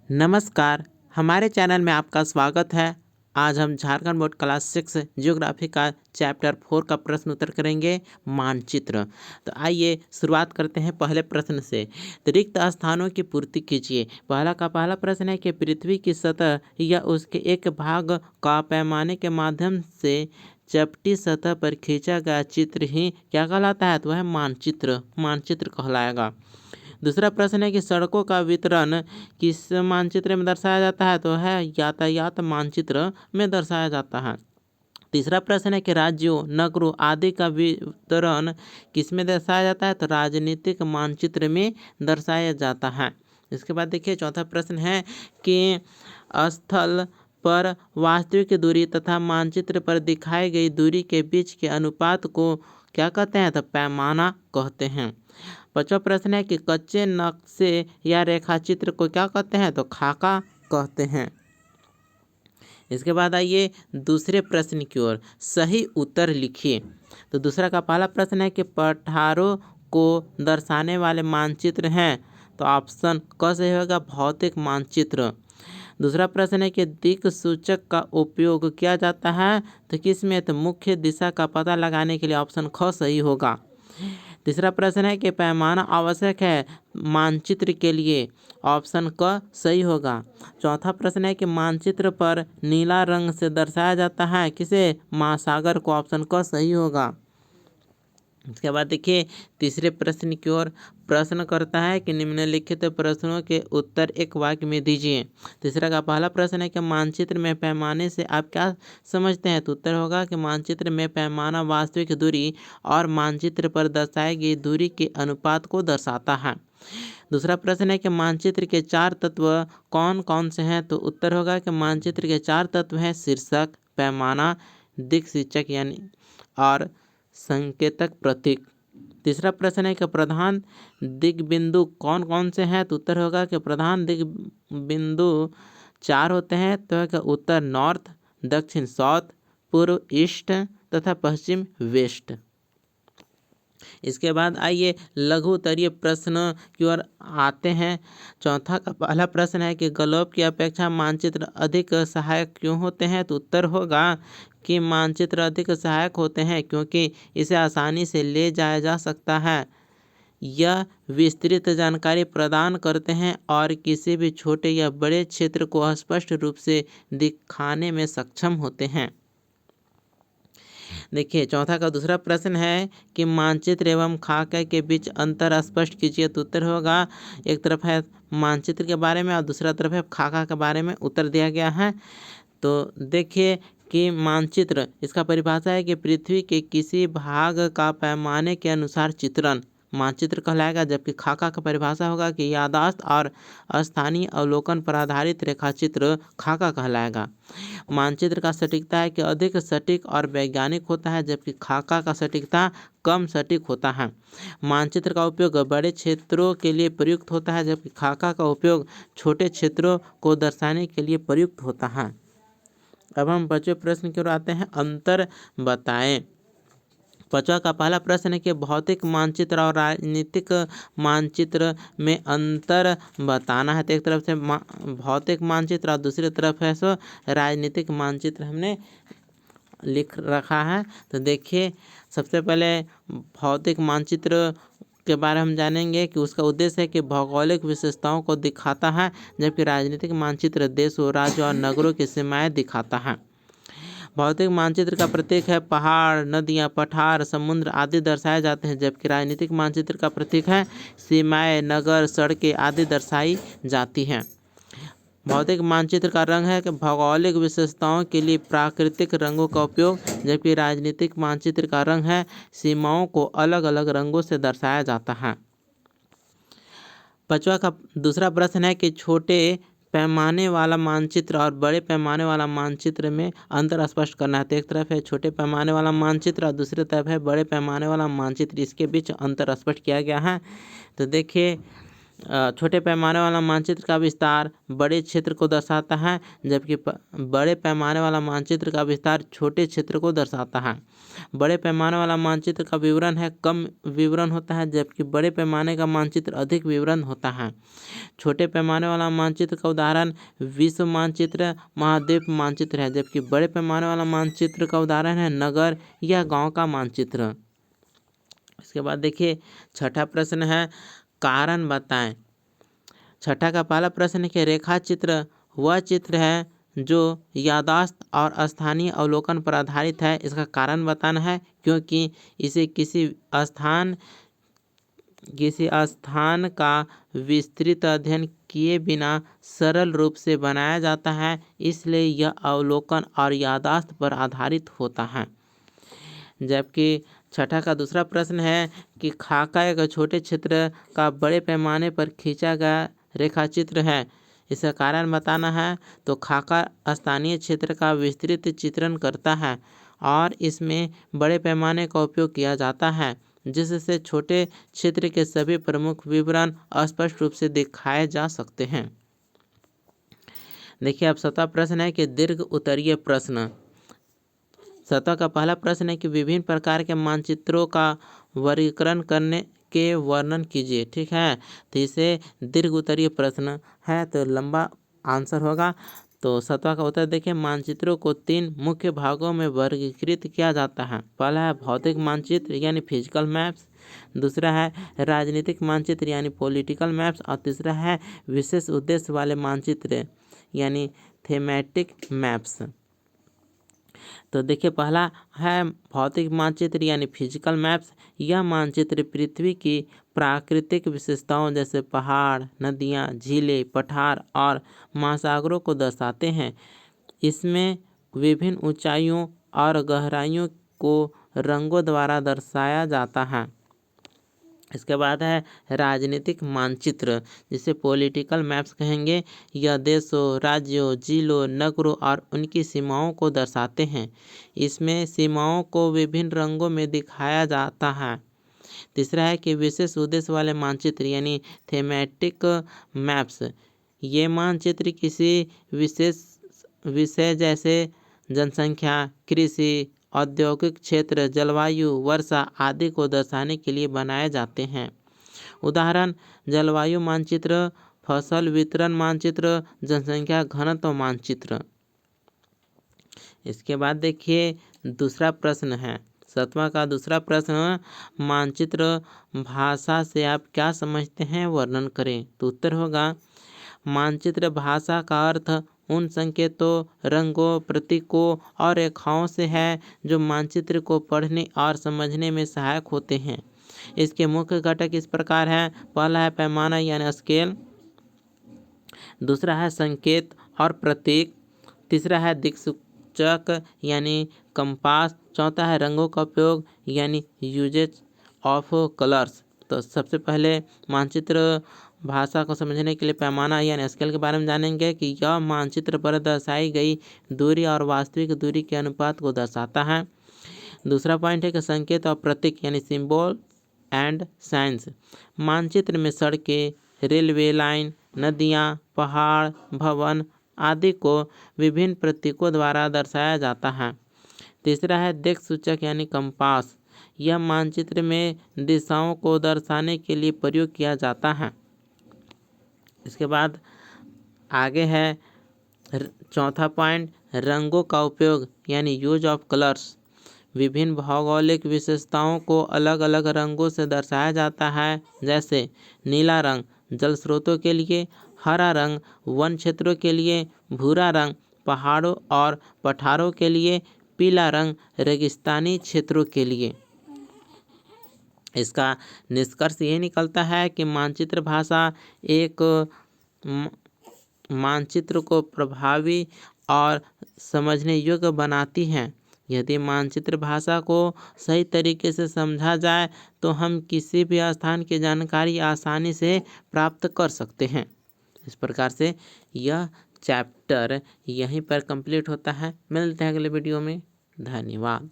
नमस्कार, हमारे चैनल में आपका स्वागत है। आज हम झारखंड बोर्ड क्लास 6 ज्योग्राफी का चैप्टर 4 का प्रश्न उत्तर करेंगे, मानचित्र। तो आइए शुरुआत करते हैं पहले प्रश्न से। तो रिक्त स्थानों की पूर्ति कीजिए। पहला प्रश्न है कि पृथ्वी की सतह या उसके एक भाग का पैमाने के माध्यम से चपटी सतह पर खींचा गया चित्र ही क्या कहलाता है? तो वह मानचित्र कहलाएगा। दूसरा प्रश्न है कि सड़कों का वितरण किस मानचित्र में दर्शाया जाता है? तो है यातायात मानचित्र में दर्शाया जाता है। तीसरा प्रश्न है कि राज्यों, नगरों आदि का वितरण किस में दर्शाया जाता है? तो राजनीतिक मानचित्र में दर्शाया जाता है। इसके बाद देखिए चौथा प्रश्न है कि स्थल पर वास्तविक दूरी तथा मानचित्र पर दिखाई गई दूरी के बीच के अनुपात को क्या कहते हैं? तो पैमाना कहते हैं। पांचवा प्रश्न है कि कच्चे नक्शे या रेखाचित्र को क्या कहते हैं? तो खाका कहते हैं। इसके बाद आइए दूसरे प्रश्न की ओर, सही उत्तर लिखिए। तो दूसरा का पहला प्रश्न है कि पठारों को दर्शाने वाले मानचित्र हैं। तो ऑप्शन क सही होगा, भौतिक मानचित्र। दूसरा प्रश्न है कि दिक् सूचक का उपयोग किया जाता है तो किसमें? तो मुख्य दिशा का पता लगाने के लिए ऑप्शन ख सही होगा। तीसरा प्रश्न है कि पैमाना आवश्यक है मानचित्र के लिए, ऑप्शन क सही होगा। चौथा प्रश्न है कि मानचित्र पर नीला रंग से दर्शाया जाता है किसे? महासागर को, ऑप्शन क सही होगा। इसके बाद देखिए तीसरे प्रश्न की ओर, प्रश्न करता है कि निम्नलिखित प्रश्नों के उत्तर एक वाक्य में दीजिए। तीसरा का पहला प्रश्न है कि मानचित्र में पैमाने से आप क्या समझते हैं? तो उत्तर होगा कि मानचित्र में पैमाना वास्तविक दूरी और मानचित्र पर दर्शाई गई दूरी के अनुपात को दर्शाता है। दूसरा प्रश्न है कि मानचित्र के 4 तत्व कौन कौन से हैं? तो उत्तर होगा कि मानचित्र के 4 तत्व हैं शीर्षक, पैमाना, दिक्सूचक यानी और संकेतक प्रतीक। तीसरा प्रश्न है कि प्रधान दिग्बिंदु कौन कौन से हैं? तो उत्तर होगा कि प्रधान दिग्बिंदु 4 होते हैं। तो है उत्तर नॉर्थ, दक्षिण साउथ, पूर्व ईस्ट तथा पश्चिम वेस्ट। इसके बाद आइए लघु उत्तरीय प्रश्न की ओर आते हैं। चौथा का पहला प्रश्न है कि ग्लोब की अपेक्षा मानचित्र अधिक सहायक क्यों होते हैं? तो उत्तर होगा कि मानचित्र अधिक सहायक होते हैं क्योंकि इसे आसानी से ले जाया जा सकता है। यह विस्तृत जानकारी प्रदान करते हैं और किसी भी छोटे या बड़े क्षेत्र को स्पष्ट रूप से दिखाने में सक्षम होते हैं। देखिए चौथा का दूसरा प्रश्न है कि मानचित्र एवं खाका के बीच अंतर स्पष्ट कीजिए। तो उत्तर होगा, एक तरफ है मानचित्र के बारे में और दूसरा तरफ है खाका के बारे में उत्तर दिया गया है। तो देखिए कि मानचित्र, इसका परिभाषा है कि पृथ्वी के किसी भाग का पैमाने के अनुसार चित्रण मानचित्र कहलाएगा, जबकि खाका का परिभाषा होगा कि याददाश्त और स्थानीय अवलोकन पर आधारित रेखाचित्र खाका कहलाएगा। मानचित्र का सटीकता है कि अधिक सटीक और वैज्ञानिक होता है, जबकि खाका का सटीकता कम सटीक होता है। मानचित्र का उपयोग बड़े क्षेत्रों के लिए प्रयुक्त होता है, जबकि खाका का उपयोग छोटे क्षेत्रों को दर्शाने के लिए प्रयुक्त होता है। अब हम पांचवें प्रश्न की ओर आते हैं, अंतर बताएं। पांचवा का पहला प्रश्न है कि भौतिक मानचित्र और राजनीतिक मानचित्र में अंतर बताना है। तो एक तरफ से भौतिक मानचित्र और दूसरी तरफ है सो राजनीतिक मानचित्र हमने लिख रखा है। तो देखिए सबसे पहले भौतिक मानचित्र के बारे में हम जानेंगे कि उसका उद्देश्य है कि भौगोलिक विशेषताओं को दिखाता है, जबकि राजनीतिक मानचित्र देशों, राज्यों और नगरों की सीमाएं दिखाता है। भौतिक मानचित्र का प्रतीक है पहाड़, नदियाँ, पठार, समुद्र आदि दर्शाए जाते हैं, जबकि राजनीतिक मानचित्र का प्रतीक है सीमाएं, नगर, सड़कें आदि दर्शाई जाती हैं। भौतिक मानचित्र का रंग है कि भौगोलिक विशेषताओं के लिए प्राकृतिक रंगों का उपयोग, जबकि राजनीतिक मानचित्र का रंग है सीमाओं को अलग अलग रंगों से दर्शाया जाता है। पांचवा का दूसरा प्रश्न है कि छोटे पैमाने वाला मानचित्र और बड़े पैमाने वाला मानचित्र में अंतर स्पष्ट करना है। तो एक तरफ है छोटे पैमाने वाला मानचित्र और दूसरी तरफ है बड़े पैमाने वाला मानचित्र, इसके बीच अंतर स्पष्ट किया गया है। तो देखिए छोटे पैमाने वाला मानचित्र का विस्तार बड़े क्षेत्र को दर्शाता है, जबकि बड़े पैमाने वाला मानचित्र का विस्तार छोटे क्षेत्र को दर्शाता है। बड़े पैमाने वाला मानचित्र का विवरण है कम विवरण होता है, जबकि बड़े पैमाने का मानचित्र अधिक विवरण होता है। छोटे पैमाने वाला मानचित्र का उदाहरण विश्व मानचित्र, महाद्वीप मानचित्र है, जबकि बड़े पैमाने वाला मानचित्र का उदाहरण है नगर या गांव का मानचित्र। इसके बाद देखिए छठा प्रश्न है कारण बताएं। छठा का पहला प्रश्न है कि रेखा चित्र वह चित्र है जो याददाश्त और स्थानीय अवलोकन पर आधारित है। इसका कारण बताना है क्योंकि इसे किसी स्थान का विस्तृत अध्ययन किए बिना सरल रूप से बनाया जाता है, इसलिए यह अवलोकन और याददाश्त पर आधारित होता है। जबकि छठा का दूसरा प्रश्न है कि खाका एक छोटे क्षेत्र का बड़े पैमाने पर खींचा गया रेखाचित्र है। इसका कारण बताना है तो खाका स्थानीय क्षेत्र का विस्तृत चित्रण करता है और इसमें बड़े पैमाने का उपयोग किया जाता है, जिससे छोटे क्षेत्र के सभी प्रमुख विवरण स्पष्ट रूप से दिखाए जा सकते हैं। देखिए अब 7वां प्रश्न है कि दीर्घ उत्तरीय प्रश्न। 7वां का पहला प्रश्न है कि विभिन्न प्रकार के मानचित्रों का वर्गीकरण करने के वर्णन कीजिए। ठीक है, तो इसे दीर्घ उत्तरीय प्रश्न है तो लंबा आंसर होगा। तो 7वां का उत्तर देखिए मानचित्रों को 3 मुख्य भागों में वर्गीकृत किया जाता है। पहला है भौतिक मानचित्र यानी फिजिकल मैप्स, दूसरा है राजनीतिक मानचित्र यानी पॉलिटिकल मैप्स और तीसरा है विशेष उद्देश्य वाले मानचित्र यानी थीमेटिक मैप्स। तो देखिए पहला है भौतिक मानचित्र यानी फिजिकल मैप्स। यह मानचित्र पृथ्वी की प्राकृतिक विशेषताओं जैसे पहाड़, नदियाँ, झीलें, पठार और महासागरों को दर्शाते हैं। इसमें विभिन्न ऊंचाइयों और गहराइयों को रंगों द्वारा दर्शाया जाता है। इसके बाद है राजनीतिक मानचित्र जिसे पॉलिटिकल मैप्स कहेंगे। यह देशों, राज्यों, जिलों, नगरों और उनकी सीमाओं को दर्शाते हैं। इसमें सीमाओं को विभिन्न रंगों में दिखाया जाता है। तीसरा है कि विशेष उद्देश्य वाले मानचित्र यानी थीमेटिक मैप्स। ये मानचित्र किसी विशेष विषय जैसे जनसंख्या, कृषि, औद्योगिक क्षेत्र, जलवायु, वर्षा आदि को दर्शाने के लिए बनाए जाते हैं। उदाहरण जलवायु मानचित्र, फसल वितरण मानचित्र, जनसंख्या घनत्व मानचित्र। इसके बाद देखिए दूसरा प्रश्न है 7वां का दूसरा प्रश्न मानचित्र भाषा से आप क्या समझते हैं वर्णन करें। तो उत्तर होगा मानचित्र भाषा का अर्थ उन संकेतों, रंगों, प्रतीकों और रेखाओं से है जो मानचित्र को पढ़ने और समझने में सहायक होते हैं। इसके मुख्य घटक इस प्रकार हैं। पहला है पैमाना यानी स्केल, दूसरा है संकेत और प्रतीक, तीसरा है दिक्सूचक यानी कंपास, चौथा है रंगों का उपयोग यानी यूजेज ऑफ कलर्स। तो सबसे पहले मानचित्र भाषा को समझने के लिए पैमाना यानी स्केल के बारे में जानेंगे कि यह मानचित्र पर दर्शाई गई दूरी और वास्तविक दूरी के अनुपात को दर्शाता है। दूसरा पॉइंट है कि संकेत और प्रतीक यानी सिंबल एंड साइंस। मानचित्र में सड़कें, रेलवे लाइन, नदियाँ, पहाड़, भवन आदि को विभिन्न प्रतीकों द्वारा दर्शाया जाता है। तीसरा है दिक्सूचक यानी कंपास। यह मानचित्र में दिशाओं को दर्शाने के लिए प्रयोग किया जाता है। इसके बाद आगे है चौथा पॉइंट रंगों का उपयोग यानी यूज ऑफ कलर्स। विभिन्न भौगोलिक विशेषताओं को अलग अलग रंगों से दर्शाया जाता है, जैसे नीला रंग जल स्रोतों के लिए, हरा रंग वन क्षेत्रों के लिए, भूरा रंग पहाड़ों और पठारों के लिए, पीला रंग रेगिस्तानी क्षेत्रों के लिए। इसका निष्कर्ष ये निकलता है कि मानचित्र भाषा एक मानचित्र को प्रभावी और समझने योग्य बनाती है। यदि मानचित्र भाषा को सही तरीके से समझा जाए तो हम किसी भी स्थान की जानकारी आसानी से प्राप्त कर सकते हैं। इस प्रकार से यह चैप्टर यहीं पर कंप्लीट होता है। मिलते हैं अगले वीडियो में। धन्यवाद।